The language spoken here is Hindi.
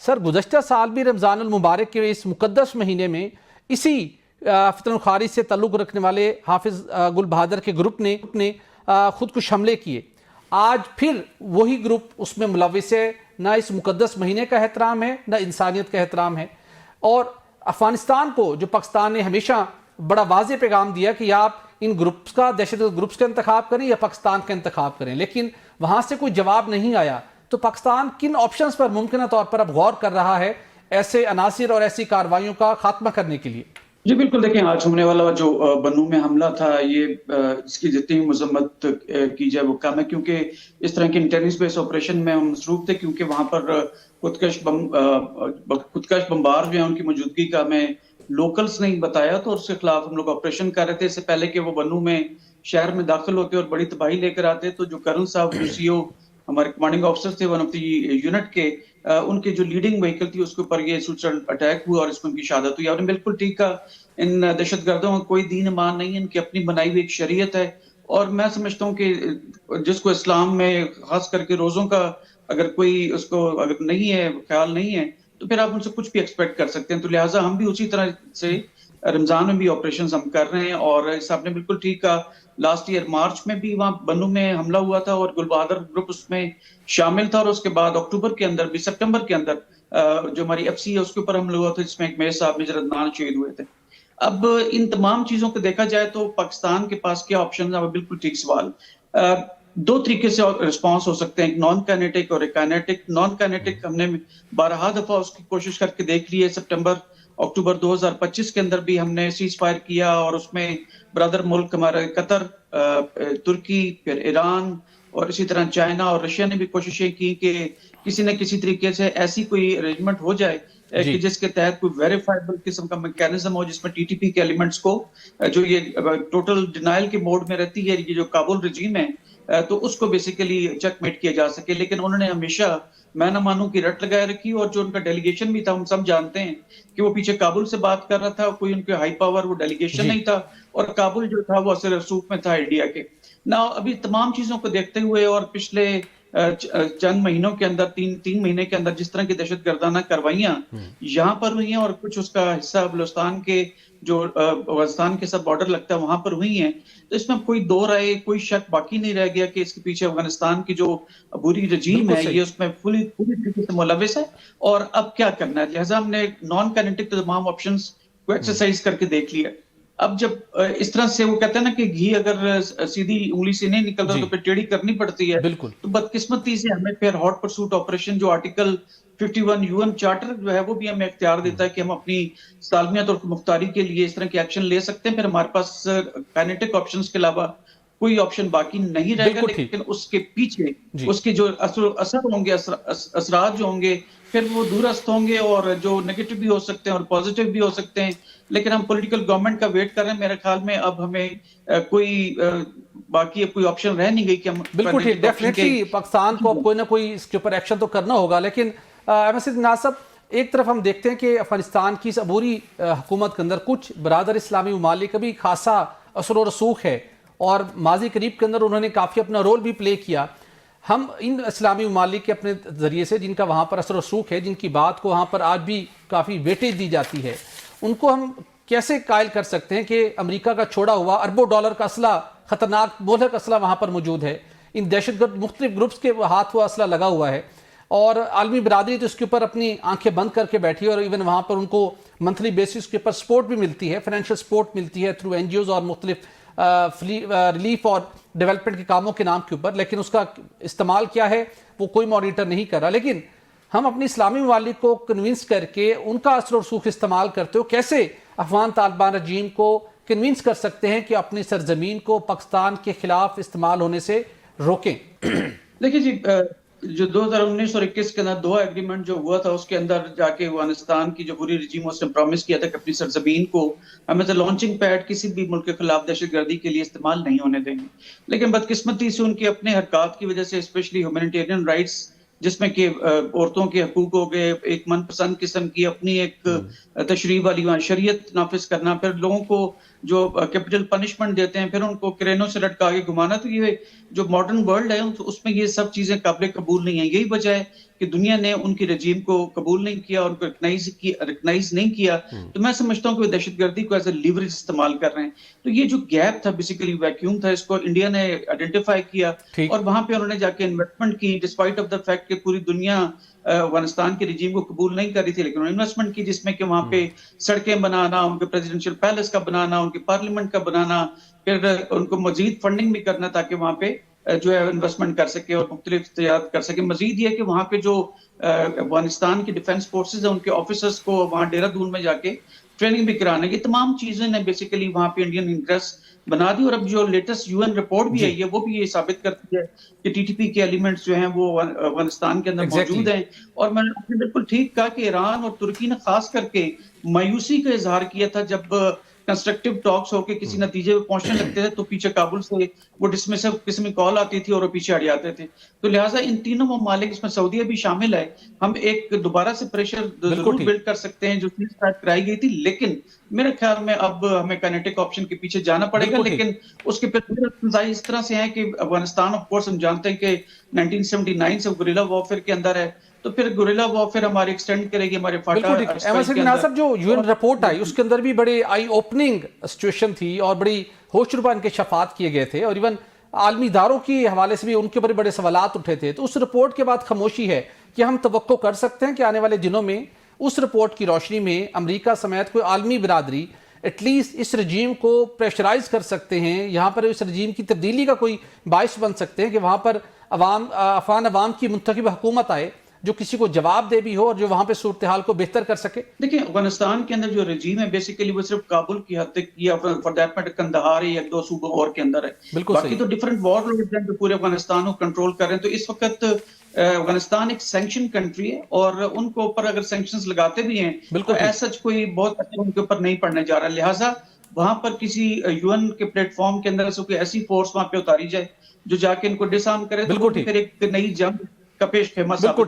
सर गुज़श्ता साल भी रमज़ानुल मुबारक के इस मुक़द्दस महीने में इसी फितरत खारिज से ताल्लुक़ रखने वाले हाफिज़ गुल बहादुर के ग्रुप ने ख़ुदकुश हमले किए। आज फिर वही ग्रुप उसमें मुलविस है। ना इस मुक़द्दस महीने का एहतराम है, ना इंसानियत का एहतराम है। और अफ़गानिस्तान को जो पाकिस्तान ने हमेशा बड़ा वाज़ेह पैगाम दिया कि आप इन ग्रुप्स का, दहशतगर्द ग्रुप्स का इंतखाब करें या पाकिस्तान का इंतखाब करें, लेकिन वहाँ से कोई जवाब नहीं आया। तो पाकिस्तान किन ऑप्शंस पर मुमकिन तौर पर अब गौर कर रहा है ऐसे अनासिर और ऐसी कार्रवाइयों का खात्मा करने के लिए? जी बिल्कुल, देखें आज होने वाला जो बन्नू में हमला था, ये इसकी जितनी भी मजम्मत की जाए वो कम है, क्योंकि इस तरह के इंटेलिजेंस बेस्ड ऑपरेशन में हम मसरूफ थे, क्योंकि वहां पर खुदकश बमबार जो है उनकी मौजूदगी का हमें लोकल्स नहीं बताया, तो उसके खिलाफ हम लोग ऑपरेशन कर रहे थे। इससे पहले कि वो बन्नू में शहर में दाखिल होते और बड़ी तबाही लेकर आते, तो जो कर्नल साहब जो सीओ हमारे कमांडिंग ऑफिसर थे वन ऑफ द यूनिट के, उनके जो लीडिंग व्हीकल थी उसके ऊपर ये सुसाइड अटैक हुआ और इसमें उनकी शहादत हुई। आपने बिल्कुल ठीक कहा, इन दहशतगर्दों का कोई दीन ईमान नहीं है, इनकी अपनी बनाई हुई एक शरीयत है। और मैं समझता हूँ कि जिसको इस्लाम में खास करके रोजों का अगर कोई उसको अगर नहीं है, ख्याल नहीं है, तो फिर आप उनसे कुछ भी एक्सपेक्ट कर सकते हैं। तो लिहाजा हम भी उसी तरह से रमजान में भी ऑपरेशन हम कर रहे हैं। और इस आपने बिल्कुल ठीक कहा, लास्ट ईयर मार्च में भी वहां बन्नू में हमला हुआ था और गुल बहादुर ग्रुप उसमें शामिल था। और उसके बाद अक्टूबर के अंदर भी, सितंबर के अंदर जो हमारी एफसी है उसके ऊपर हमला हुआ था, जिसमें एक मेजर साहब मेजर अदनान शहीद हुए थे। अब इन तमाम चीजों को देखा जाए तो पाकिस्तान के पास क्या ऑप्शन है, बिल्कुल ठीक सवाल। दो तरीके से रिस्पांस हो सकते हैं, एक नॉन काइनेटिक और एक काइनेटिक। नॉन काइनेटिक हमने 12 दफा उसकी कोशिश करके देख ली है। सितंबर अक्टूबर 2025 के अंदर भी हमने सीज फायर किया और उसमें ब्रदर मुल्क हमारे कतर, तुर्की, फिर ईरान और इसी तरह चाइना और रशिया ने भी कोशिशें की कि किसी न किसी तरीके से ऐसी कोई अरेंजमेंट हो जाए कि जिसके तहत कोई वेरीफाइबल किस्म का मैकेनिज्म हो, जिसमें टीटीपी के एलिमेंट्स को, जो ये टोटल डिनाइल के मोड में रहती है ये जो काबुल रजीम है, तो उसको बेसिकली चेकमेट किया जा सके। लेकिन उन्होंने हमेशा मैं न मानूं की रट लगाए रखी। और जो उनका डेलीगेशन भी था, हम सब जानते हैं कि वो पीछे काबुल से बात कर रहा था, कोई उनके हाई पावर वो डेलीगेशन नहीं था, और काबुल जो था वो असल रसूख में था इंडिया के ना। अभी तमाम चीजों को देखते हुए और पिछले चंद महीनों के अंदर, तीन महीने के अंदर जिस तरह की दहशतगर्दाना कार्रवाइयां यहाँ पर हुई हैं और कुछ उसका हिस्सा बलूचिस्तान के जो अफगानिस्तान के साथ बॉर्डर लगता है वहां पर हुई हैं, तो इसमें कोई दो राय, कोई शक बाकी नहीं रह गया कि इसके पीछे अफगानिस्तान की जो बुरी रजीम है ये उसमें पूरी तरीके से मुलविस है। और अब क्या करना है, लिहाजा हमने नॉन काइनेटिक तमाम ऑप्शंस को एक्सरसाइज करके देख लिया। अब जब इस तरह से वो कहते हैं ना कि घी अगर सीधी उंगली से नहीं निकलता तो फिर टेढ़ी करनी पड़ती है। तो बदकिस्मती से हमें फिर हॉट परसूट ऑपरेशन, जो आर्टिकल 51 यूएन चार्टर जो है वो भी हमें इख्तियार देता है कि हम अपनी सालमियत और मुख्तारी के लिए इस तरह के एक्शन ले सकते हैं। फिर हमारे पास काइनेटिक ऑप्शंस के अलावा कोई ऑप्शन बाकी नहीं रहेगा। लेकिन उसके पीछे उसके जो असर होंगे, असरात जो होंगे, फिर वो दूरस्थ होंगे और जो नेगेटिव भी हो सकते हैं और पॉजिटिव भी हो सकते हैं। लेकिन हम पॉलिटिकल गवर्नमेंट का वेट कर रहे हैं। मेरे ख्याल में अब हमें कोई बाकी कोई ऑप्शन रह नहीं गई कि हम बिल्कुल ठीक। डेफिनेटली पाकिस्तान को अब कोई ना कोई इसके ऊपर एक्शन तो करना होगा। लेकिन नासब, एक तरफ हम देखते हैं कि अफगानिस्तान की इस अबूरी हुकूमत के अंदर कुछ बरादर इस्लामी ममालिक का भी खासा असर और रसूख है और माजी करीब के अंदर उन्होंने काफ़ी अपना रोल भी प्ले किया। हम इन इस्लामी ममालिक के अपने ज़रिए से, जिनका वहाँ पर असर रसूख है, जिनकी बात को वहाँ पर आज भी काफ़ी वेटेज दी जाती है, उनको हम कैसे कायल कर सकते हैं कि अमेरिका का छोड़ा हुआ अरबों डॉलर का असला, खतरनाक बोलक असला वहाँ पर मौजूद है, इन दहशतगर्द मुख्तलिफ ग्रुप्स के हाथ वो असला लगा हुआ है और आलमी बरादरी तो इसके ऊपर अपनी आंखें बंद करके बैठी है। और इवन वहाँ पर उनको मंथली बेसिस के ऊपर सपोर्ट भी मिलती है, फाइनेंशियल सपोर्ट मिलती है थ्रू NGOs और मुख्तलिफ रिलीफ और डेवलपमेंट के कामों के नाम के ऊपर। लेकिन उसका इस्तेमाल क्या है वो कोई मॉनिटर नहीं कर रहा। लेकिन हम अपनी इस्लामी ममालिक को कन्विंस करके उनका असर और सूख इस्तेमाल करते हो, कैसे अफगान तालिबान रजीम को कन्विंस कर सकते हैं कि अपनी सरजमीन को पाकिस्तान के खिलाफ इस्तेमाल होने से रोकें? देखिए जी, जो 2019 और 21 के अंदर दो एग्रीमेंट जो हुआ था, उसके अंदर जाके अफगानिस्तान की जो बुरी रजीम उसने प्रॉमिस किया था कि अपनी सरजमीन को हम एज ए लॉन्चिंग पैड किसी भी मुल्क के खिलाफ दहशतगर्दी के लिए इस्तेमाल नहीं होने देंगे। लेकिन बदकिस्मती से उनके अपने हरकत की वजह से, स्पेशली ह्यूमैनिटेरियन राइट्स, जिसमें कि औरतों के हकूक हो गए, एक मनपसंद किस्म की अपनी एक तशरीह वाली शरीयत नाफिज करना, फिर लोगों को जो कैपिटल पनिशमेंट देते हैं, फिर उनको क्रेनों से लटका के घुमाना, तो ये जो मॉडर्न वर्ल्ड है उसमें ये सब चीजें काबिल कबूल नहीं है। यही वजह है कि दुनिया ने उनकी रजीम को कबूल नहीं किया, उनको रिकग्नाइज नहीं किया, तो मैं समझता हूँ कि वो दहशतगर्दी को एज ए लीवरेज इस्तेमाल कर रहे हैं। तो ये जो गैप था, बेसिकली वैक्यूम था, इसको इंडिया ने आइडेंटिफाई किया ठीक। और वहां पे उन्होंने जाके इन्वेस्टमेंट की, डिस्पाइट ऑफ द फैक्ट कि पूरी दुनिया अफगानिस्तान के रिजीम को कबूल नहीं कर रही थी, लेकिन उन्होंने इन्वेस्टमेंट की जिसमें कि वहां पे सड़कें बनाना, उनके प्रेसिडेंशियल पैलेस का बनाना, उनके पार्लियामेंट का बनाना, फिर उनको मजीद फंडिंग भी करना ताकि वहां पे जो है इन्वेस्टमेंट कर सके और मुख्तलिफ तैयार कर सके। मजीद ये कि वहां पे जो अफगानिस्तान की डिफेंस फोर्सेज है उनके ऑफिसर्स को वहां देहरादून में जाके ट्रेनिंग भी कराने, ये तमाम चीजें ने बेसिकली वहां पे इंडियन इंटरेस्ट बना दी। और अब जो लेटेस्ट यूएन रिपोर्ट भी आई है वो भी ये साबित करती है कि टीटीपी के एलिमेंट्स जो हैं वो अफगानिस्तान के अंदर मौजूद हैं। और मैंने आपने बिल्कुल ठीक कहा कि ईरान और तुर्की ने खास करके मायूसी का इजहार किया था जब कंस्ट्रक्टिव टॉक्स होके किसी नतीजे पे पहुंचने लगते थे तो पीछे काबुल से वो डिसमिसिव किस्म की कॉल आती थी और वो पीछे हट जाते थे। तो लिहाजा इन तीनों ममालिक, इसमें सऊदीया भी शामिल है, हम एक दोबारा से प्रेशर जरूर बिल्ड कर सकते हैं जो चीज स्टार्ट कराई गई थी, लेकिन मेरे ख्याल में अब हमें काइनेटिक ऑप्शन के पीछे जाना पड़ेगा। लेकिन उसके फिर इस तरह से है कि अफगानिस्तान ऑफ कोर्स हम जानते हैं कि 1979 से गुरिल्ला वॉरफेयर के अंदर है, तो फिर गुरिल्ला वॉरफेयर हमारी एक्सटेंड करेगी हमारे फाटा। जो यूएन रिपोर्ट आई उसके अंदर भी बड़े आई ओपनिंग सिचुएशन थी और बड़ी होशरुबा इंकशाफात किए गए थे और इवन आलमी इदारों के हवाले से भी उनके ऊपर बड़े सवालात उठे थे। तो उस रिपोर्ट के बाद खामोशी है कि हम तवक्को कर सकते हैं कि आने वाले दिनों में उस रिपोर्ट की रोशनी में अमेरिका समेत कोई आलमी बिरादरी एटलीस्ट इस रजीम को प्रेशराइज कर सकते हैं, यहाँ पर इस रजीम की तब्दीली का कोई बाइस बन सकते हैं कि वहाँ पर अफगान अवाम की मुंतखब हुकूमत आए जो किसी को जवाब दे भी हो और जो वहां पे सूरत हाल को बेहतर कर सके। देखिए, अफगानिस्तान के अंदर जो रजीम है बेसिकली वो सिर्फ काबुल की हद तक या फॉर दैट मैटर कंदहार या एक दो सूबों और के अंदर है। बाकी तो डिफरेंट वॉरलॉर्ड्स हैं जो पूरे अफगानिस्तान को कंट्रोल कर रहे हैं। तो इस वक्त अफगानिस्तान एक सैंक्शन कंट्री है और उनको ऊपर अगर सैंक्शंस लगाते भी हैं तो ऐसा कोई बहुत अच्छा उनके ऊपर नहीं पड़ने जा रहा। लिहाजा वहां पर किसी यूएन के प्लेटफॉर्म के अंदर से कोई ऐसी फोर्स वहां पे उतारी जाए जो जाके इनको डिसआर्म करे, तो फिर एक नई जंग का पेश खेमा साबित हो